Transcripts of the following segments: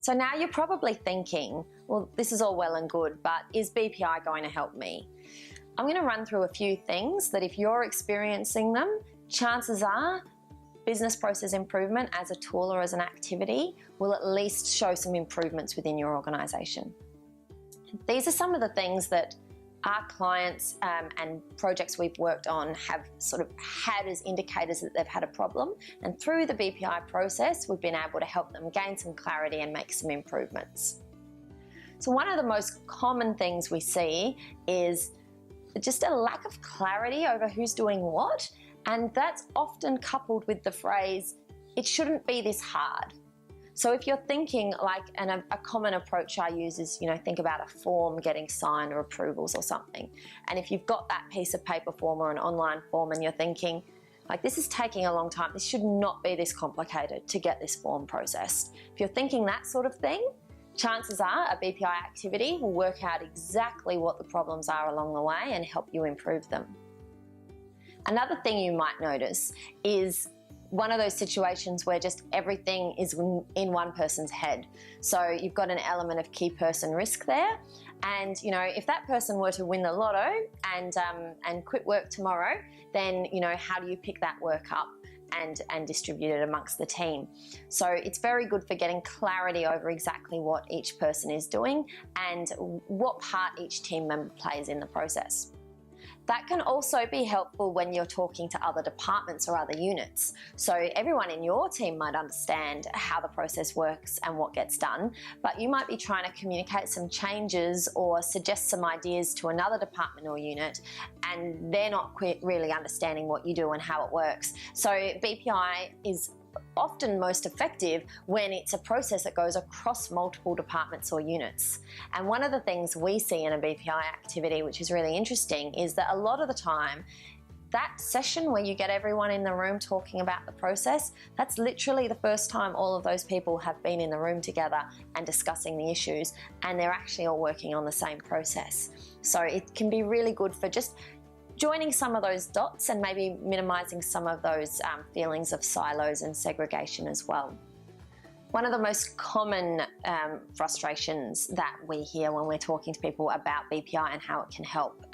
So now you're probably thinking, well, this is all well and good, but is BPI going to help me? I'm going to run through a few things that if you're experiencing them, chances are business process improvement as a tool or as an activity will at least show some improvements within your organisation. These are some of the things that our clients and projects we've worked on have sort of had as indicators that they've had a problem, and through the BPI process we've been able to help them gain some clarity and make some improvements. So one of the most common things we see is just a lack of clarity over who's doing what, and that's often coupled with the phrase, it shouldn't be this hard. So if you're thinking like, a common approach I use is, think about a form getting signed or approvals or something. And if you've got that piece of paper form or an online form and you're thinking, like, this is taking a long time, this should not be this complicated to get this form processed. If you're thinking that sort of thing, chances are a BPI activity will work out exactly what the problems are along the way and help you improve them. Another thing you might notice is one of those situations where just everything is in one person's head. So you've got an element of key person risk there. And, if that person were to win the lotto and quit work tomorrow, then, how do you pick that work up and distribute it amongst the team? So it's very good for getting clarity over exactly what each person is doing and what part each team member plays in the process. That can also be helpful when you're talking to other departments or other units. So everyone in your team might understand how the process works and what gets done, but you might be trying to communicate some changes or suggest some ideas to another department or unit, and they're not really understanding what you do and how it works. So BPI is often most effective when it's a process that goes across multiple departments or units. And one of the things we see in a BPI activity, which is really interesting, is that a lot of the time that session where you get everyone in the room talking about the process, that's literally the first time all of those people have been in the room together and discussing the issues, and they're actually all working on the same process. So it can be really good for just joining some of those dots and maybe minimising some of those feelings of silos and segregation as well. One of the most common frustrations that we hear when we're talking to people about BPI and how it can help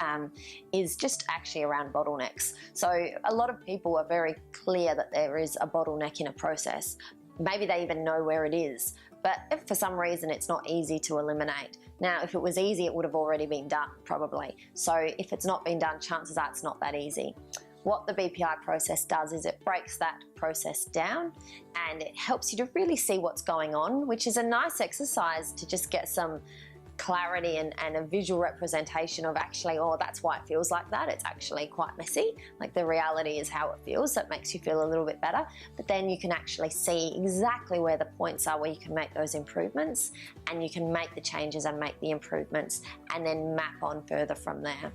is just actually around bottlenecks. So a lot of people are very clear that there is a bottleneck in a process. Maybe they even know where it is, but if for some reason it's not easy to eliminate. Now, if it was easy, it would have already been done, probably. So if it's not been done, chances are it's not that easy. What the BPI process does is it breaks that process down and it helps you to really see what's going on, which is a nice exercise to just get some clarity and a visual representation of actually, oh, that's why it feels like that. It's actually quite messy. Like, the reality is how it feels, so it makes you feel a little bit better. But then you can actually see exactly where the points are where you can make those improvements, and you can make the changes and make the improvements and then map on further from there.